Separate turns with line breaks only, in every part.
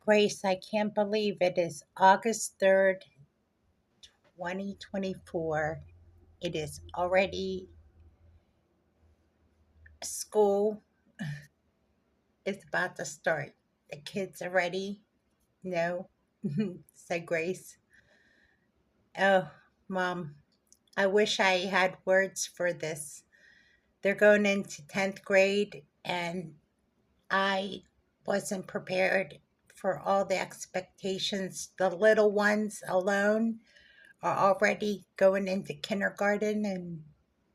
Grace, I can't believe it is August 3rd, 2024. It is already school is about to start. The kids are ready. No, said Grace. Oh, Mom, I wish I had words for this. They're going into 10th grade, and I wasn't prepared for all the expectations. The little ones alone are already going into kindergarten and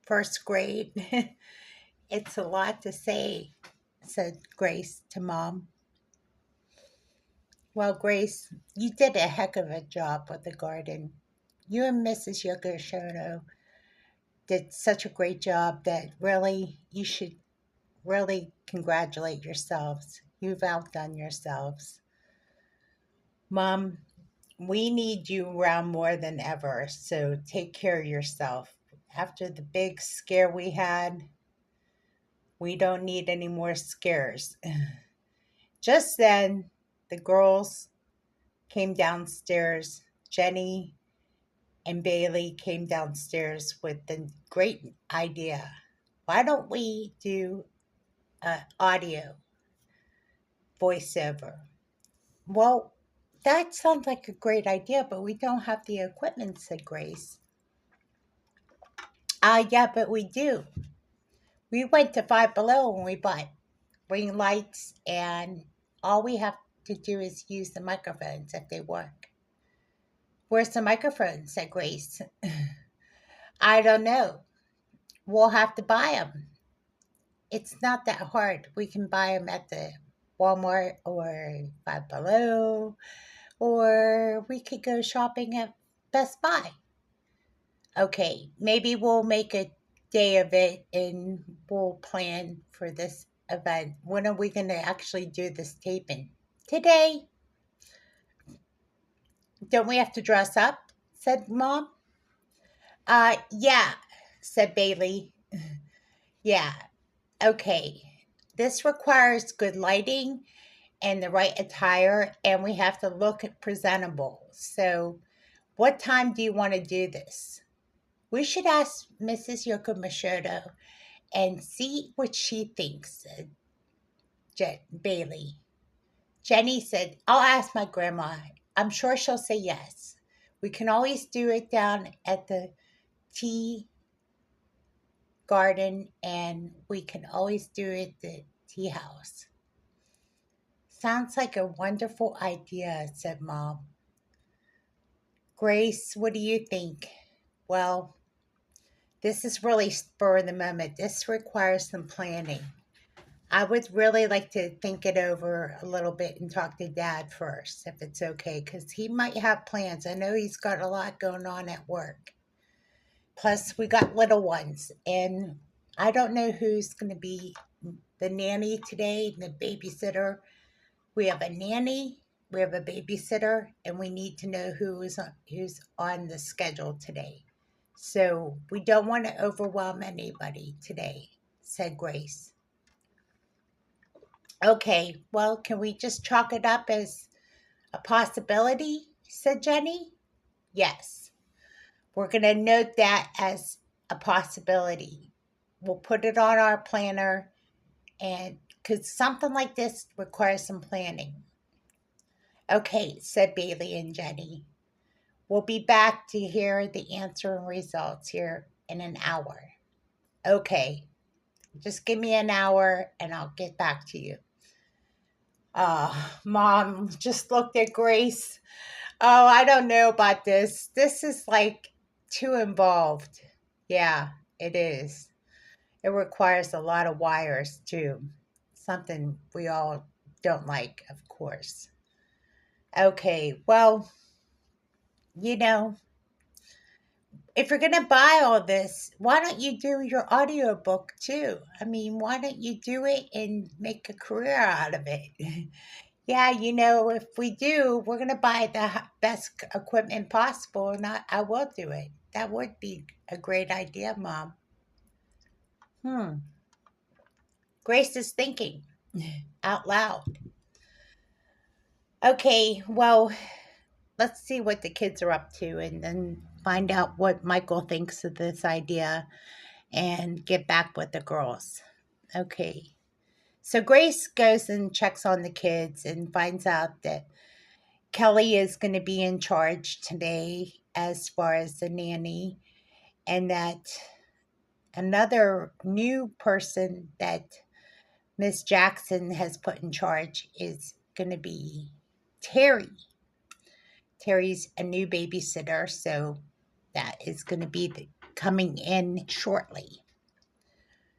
first grade. It's a lot to say, said Grace to Mom. Well, Grace, you did a heck of a job with the garden. You and Mrs. Yokoshoto did such a great job that really you should really congratulate yourselves. You've outdone yourselves. Mom, we need you around more than ever, so take care of yourself. After the big scare we had, we don't need any more scares. Just then, the girls came downstairs. Jeni and Bailey came downstairs with the great idea. Why don't we do audio voiceover? Well, that sounds like a great idea, but we don't have the equipment, said Grace. Yeah, but we do. We went to Five Below and we bought ring lights, and all we have to do is use the microphones if they work. Where's the microphone? Said Grace. I don't know. We'll have to buy them. It's not that hard. We can buy them at the Walmart or Five Below, or we could go shopping at Best Buy. Okay, maybe we'll make a day of it and we'll plan for this event. When are we going to actually do this taping? Today. Don't we have to dress up? Said Mom. Yeah, said Bailey. Yeah, okay. This requires good lighting and the right attire, and we have to look presentable. So, what time do you want to do this? We should ask Mrs. Yokoshoto and see what she thinks, said Bailey. Jeni said, I'll ask my grandma. I'm sure she'll say yes. We can always do it down at the tea garden, and we can always do it at the tea house. Sounds like a wonderful idea, said Mom. Grace, what do you think? Well, this is really spur of the moment. This requires some planning. I would really like to think it over a little bit and talk to Dad first, if it's okay, because he might have plans. I know he's got a lot going on at work. Plus, we got little ones, and I don't know who's going to be the nanny today, the babysitter. We have a nanny, we have a babysitter, and we need to know who's on the schedule today. So we don't want to overwhelm anybody today, said Grace. Okay, well, can we just chalk it up as a possibility, said Jeni. Yes, we're going to note that as a possibility. We'll put it on our planner, and because something like this requires some planning. Okay, said Bailey and Jeni. We'll be back to hear the answer and results here in an hour. Okay, just give me an hour and I'll get back to you. Mom just looked at Grace. Oh, I don't know about this. This is like too involved. Yeah, it is. It requires a lot of wires too. Something we all don't like, of course. Okay, well, you know, if you're going to buy all this, why don't you do your audiobook too? I mean, why don't you do it and make a career out of it? Yeah, if we do, we're going to buy the best equipment possible, and I will do it. That would be a great idea, Mom. Hmm. Grace is thinking out loud. Okay, well, let's see what the kids are up to and then find out what Michael thinks of this idea and get back with the girls. Okay. So Grace goes and checks on the kids and finds out that Kelly is going to be in charge today as far as the nanny, and that another new person that Miss Jackson has put in charge is going to be Terry. Terry's a new babysitter, so that is going to be coming in shortly.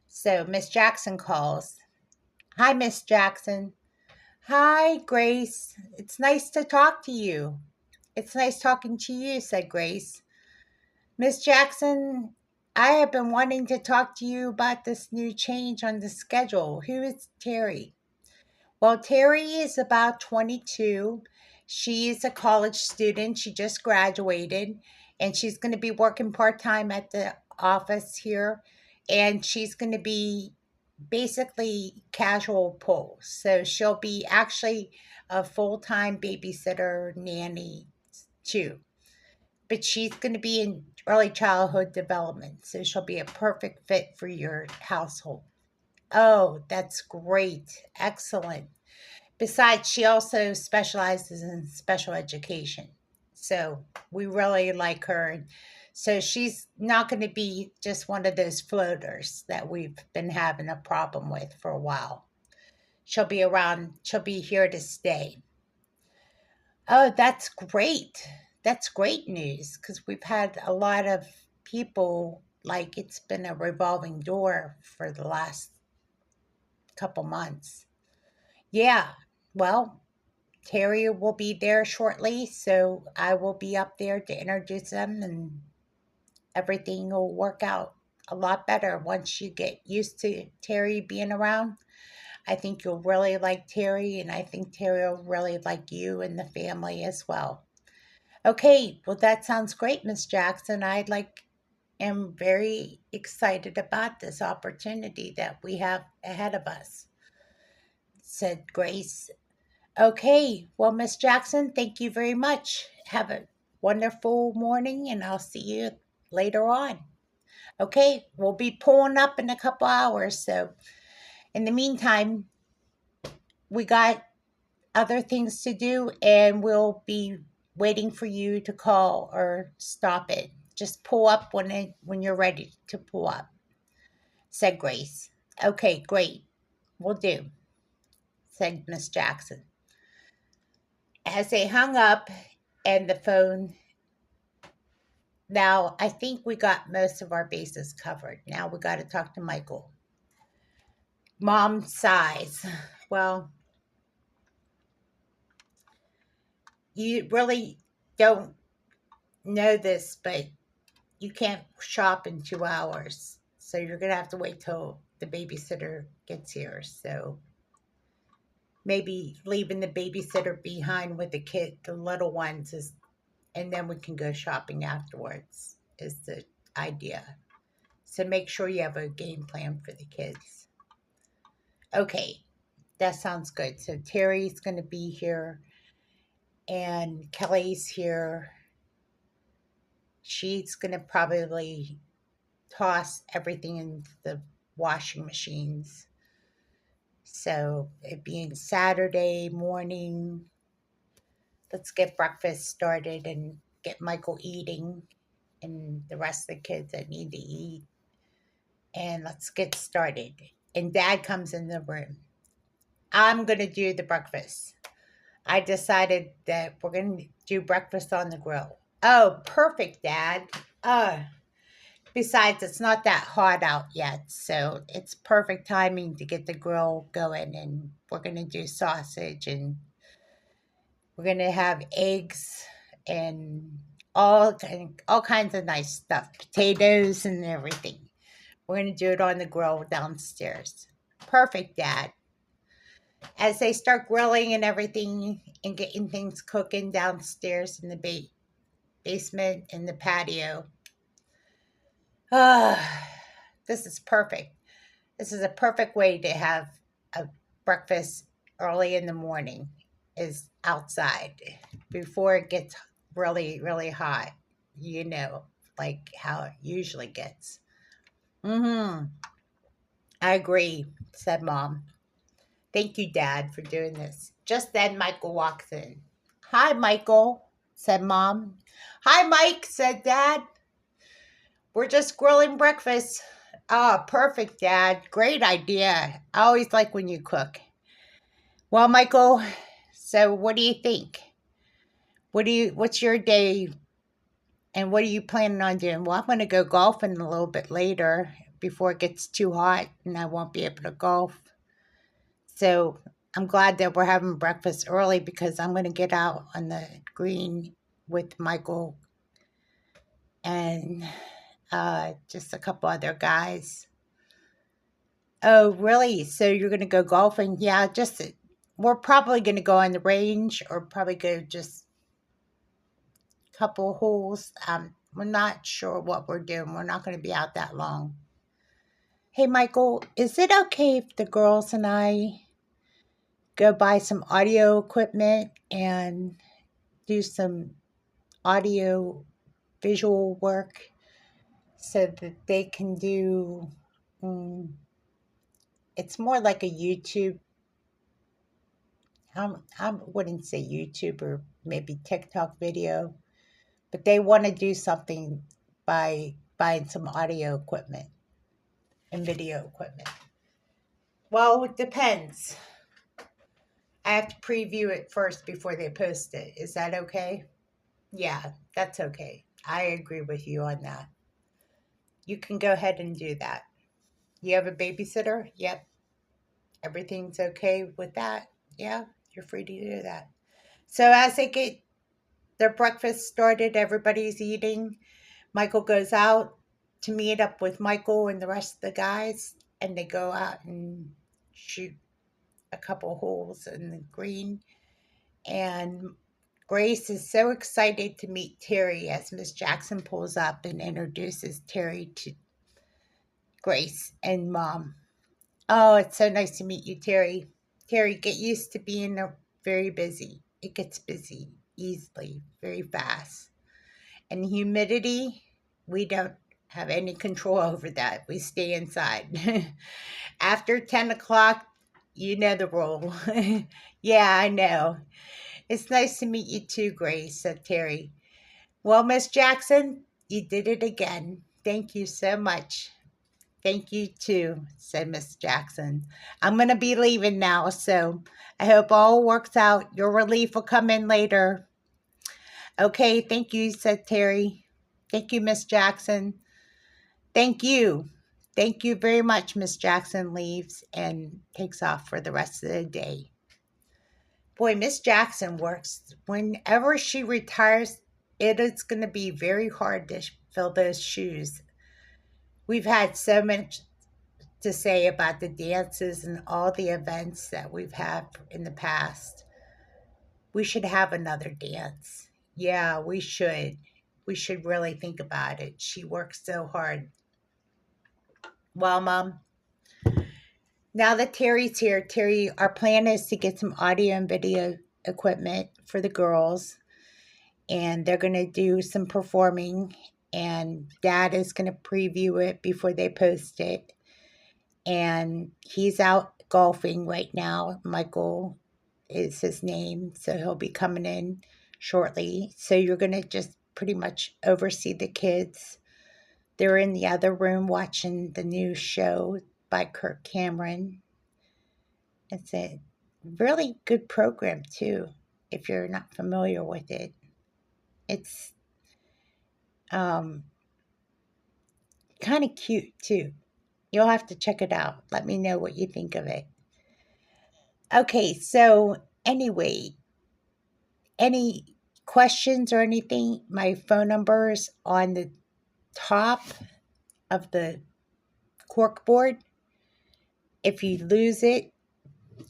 So Miss Jackson calls. Hi, Miss Jackson. Hi, Grace. It's nice to talk to you. It's nice talking to you, said Grace. Miss Jackson, I have been wanting to talk to you about this new change on the schedule. Who is Terry? Well, Terry is about 22. She is a college student. She just graduated and she's going to be working part time at the office here. And she's going to be basically casual pull. So she'll be actually a full time babysitter, nanny too. But she's going to be in early childhood development. So she'll be a perfect fit for your household. Oh, that's great. Excellent. Besides, she also specializes in special education. So we really like her. So she's not going to be just one of those floaters that we've been having a problem with for a while. She'll be around, she'll be here to stay. Oh, that's great. That's great news because we've had a lot of people, like it's been a revolving door for the last couple months. Yeah. Well, Terry will be there shortly, so I will be up there to introduce them and everything will work out a lot better once you get used to Terry being around. I think you'll really like Terry, and I think Terry will really like you and the family as well. Okay, well, that sounds great, Miss Jackson. Am very excited about this opportunity that we have ahead of us, said Grace. Okay, well, Miss Jackson, thank you very much. Have a wonderful morning, and I'll see you later on. Okay, we'll be pulling up in a couple hours. So, in the meantime, we got other things to do, and we'll be waiting for you to call or stop it. Just pull up when you're ready to pull up, said Grace. Okay, great. We'll do, said Miss Jackson. As they hung up and the phone. Now, I think we got most of our bases covered. Now we got to talk to Michael. Mom sighs. Well, you really don't know this, but you can't shop in 2 hours. So you're going to have to wait till the babysitter gets here. So maybe leaving the babysitter behind with the kid, the little ones, is, and then we can go shopping afterwards, is the idea. So make sure you have a game plan for the kids. Okay, that sounds good. So Terry's going to be here and Kelly's here. She's going to probably toss everything into the washing machines. So it being Saturday morning, let's get breakfast started and get Michael eating and the rest of the kids that need to eat. And let's get started. And Dad comes in the room. I'm going to do the breakfast. I decided that we're going to do breakfast on the grill. Oh, perfect, Dad. Besides, it's not that hot out yet, so it's perfect timing to get the grill going. And we're going to do sausage, and we're going to have eggs and all kinds of nice stuff, potatoes and everything. We're going to do it on the grill downstairs. Perfect, Dad. As they start grilling and everything and getting things cooking downstairs in the basement and the patio. Ah, this is perfect. This is a perfect way to have a breakfast early in the morning. is outside before it gets really, really hot, like how it usually gets. Mm-hmm. I agree, said Mom. Thank you, Dad, for doing this. Just then, Michael walks in. Hi, Michael, said Mom. Hi, Mike, said Dad. We're just grilling breakfast. Ah, perfect, Dad. Great idea. I always like when you cook. Well, Michael, so what do you think? What's your day and what are you planning on doing? Well, I'm going to go golfing a little bit later before it gets too hot and I won't be able to golf. So I'm glad that we're having breakfast early because I'm going to get out on the green with Michael and just a couple other guys. Oh, really? So you're going to go golfing? Yeah, we're probably going to go on the range or probably go just a couple holes. We're not sure what we're doing. We're not going to be out that long. Hey, Michael, is it okay if the girls and I go buy some audio equipment and do some audio visual work so that they can do, um, it's more like a YouTube. I wouldn't say YouTube or maybe TikTok video, but they want to do something by buying some audio equipment and video equipment. Well, it depends. I have to preview it first before they post it. Is that okay? Yeah, that's okay. I agree with you on that. You can go ahead and do that. You have a babysitter? Yep. Everything's okay with that? Yeah, you're free to do that. So as they get their breakfast started, everybody's eating. Michael goes out to meet up with Michael and the rest of the guys, and they go out and shoot a couple holes in the green. And Grace is so excited to meet Terry as Miss Jackson pulls up and introduces Terry to Grace and Mom. Oh, it's so nice to meet you, Terry. Terry, get used to being very busy. It gets busy easily, very fast. And humidity, we don't have any control over that. We stay inside. After 10 o'clock, you know the rule. Yeah, I know. It's nice to meet you too, Grace, said Terry. Well, Miss Jackson, you did it again. Thank you so much. Thank you too, said Miss Jackson. I'm going to be leaving now, so I hope all works out. Your relief will come in later. Okay, thank you, said Terry. Thank you, Miss Jackson. Thank you. Thank you very much, Miss Jackson leaves and takes off for the rest of the day. Boy, Miss Jackson works. Whenever she retires, it is going to be very hard to fill those shoes. We've had so much to say about the dances and all the events that we've had in the past. We should have another dance. Yeah, we should. We should really think about it. She works so hard. Well, Mom, now that Terry's here, Terry, our plan is to get some audio and video equipment for the girls, and they're going to do some performing, and Dad is going to preview it before they post it. And he's out golfing right now. Michael is his name, so he'll be coming in shortly. So you're going to just pretty much oversee the kids. They're in the other room watching the new show by Kirk Cameron. It's a really good program, too, if you're not familiar with it. It's kind of cute, too. You'll have to check it out. Let me know what you think of it. Okay, so anyway, any questions or anything? My phone number is on the top of the cork board. If you lose it,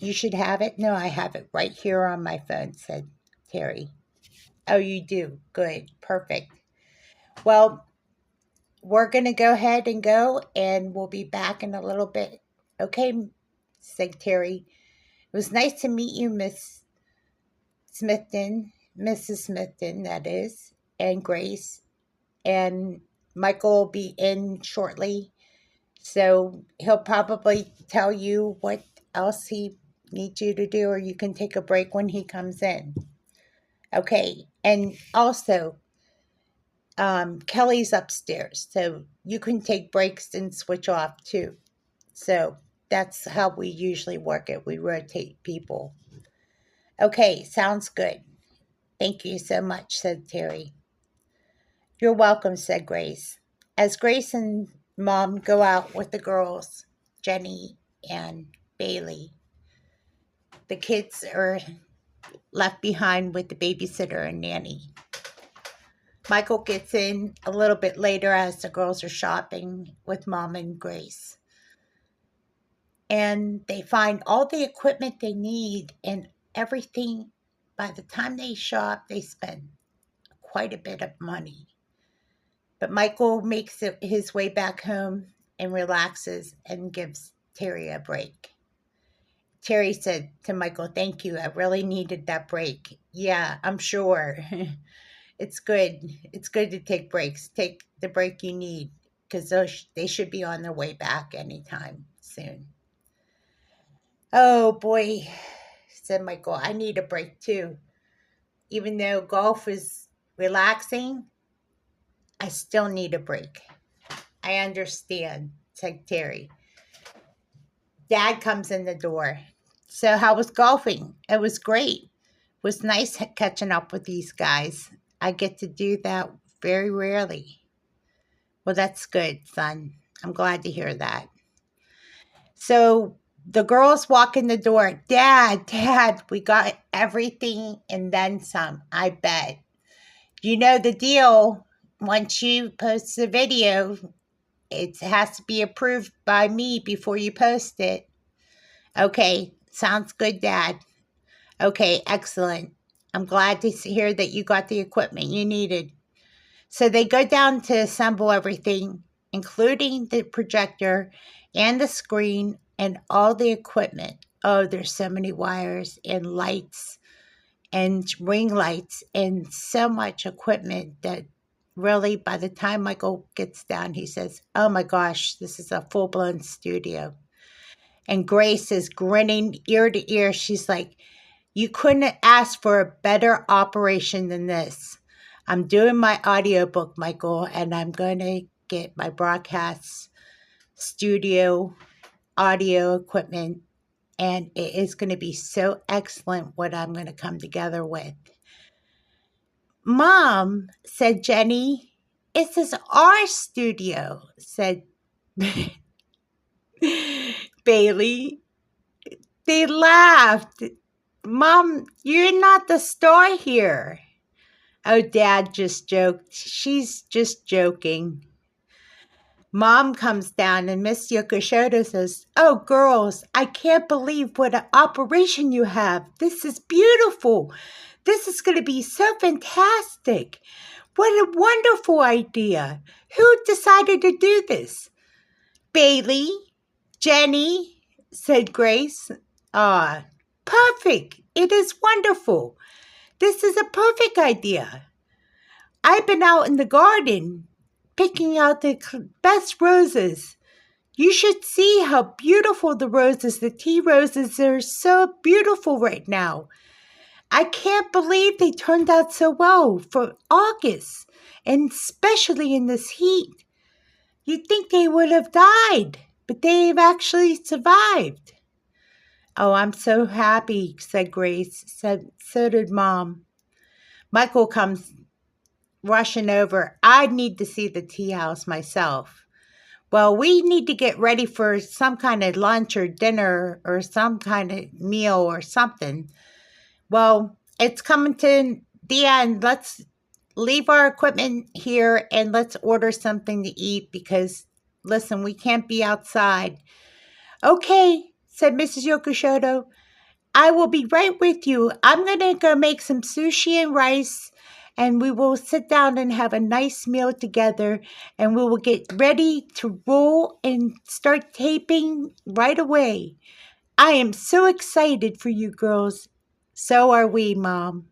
you should have it. No, I have it right here on my phone, said Terry. Oh, you do? Good. Perfect. Well, we're going to go ahead and go, and we'll be back in a little bit. Okay, said Terry. It was nice to meet you, Miss Smithton, Mrs. Smithton, that is, and Grace, and Michael will be in shortly. So he'll probably tell you what else he needs you to do, or you can take a break when he comes in. Okay, and also, Kelly's upstairs, so you can take breaks and switch off too. So that's how we usually work it. We rotate people. Okay, sounds good. Thank you so much, said Terry. You're welcome, said Grace. As Grace and Mom go out with the girls, Jeni and Bailey, the kids are left behind with the babysitter and nanny. Michael gets in a little bit later as the girls are shopping with Mom and Grace. And they find all the equipment they need and everything. By the time they shop, they spend quite a bit of money. But Michael makes his way back home and relaxes and gives Terry a break. Terry said to Michael, "Thank you. I really needed that break." "Yeah, I'm sure." It's good. It's good to take breaks. Take the break you need because they should be on their way back anytime soon. "Oh boy," said Michael, "I need a break too. Even though golf is relaxing, I still need a break." "I understand," said Terry. Dad comes in the door. "So, how was golfing?" "It was great. It was nice catching up with these guys. I get to do that very rarely." "Well, that's good, son. I'm glad to hear that." So the girls walk in the door. Dad, we got everything and then some, I bet. You know the deal. Once you post the video, it has to be approved by me before you post it." "Okay, sounds good, Dad." "Okay, excellent. I'm glad to hear that you got the equipment you needed." So they go down to assemble everything, including the projector and the screen and all the equipment. Oh, there's so many wires and lights and ring lights and so much equipment that really, by the time Michael gets down, he says, "Oh my gosh, this is a full blown studio." And Grace is grinning ear to ear. She's like, "You couldn't ask for a better operation than this. I'm doing my audiobook, Michael, and I'm going to get my broadcast studio audio equipment, and it is going to be so excellent what I'm going to come together with." "Mom," said Jeni. "This is our studio," said Bailey. They laughed. "Mom, you're not the star here." "Oh, Dad just joked. She's just joking." Mom comes down and Miss Yokoshoto says, "Oh, girls, I can't believe what an operation you have. This is beautiful. This is going to be so fantastic. What a wonderful idea. Who decided to do this?" "Bailey, Jeni," said Grace. "Ah, perfect. It is wonderful. This is a perfect idea. I've been out in the garden picking out the best roses. You should see how beautiful the roses, the tea roses, are so beautiful right now. I can't believe they turned out so well for August, and especially in this heat. You'd think they would have died, but they've actually survived." "Oh, I'm so happy," said Grace. So did Mom. Michael comes rushing over. "I need to see the tea house myself." "Well, we need to get ready for some kind of lunch or dinner or some kind of meal or something." "Well, it's coming to the end. Let's leave our equipment here and let's order something to eat because, listen, we can't be outside." "Okay," said Mrs. Yokoshoto. "I will be right with you. I'm going to go make some sushi and rice, and we will sit down and have a nice meal together, and we will get ready to roll and start taping right away. I am so excited for you girls. So are we, Mom.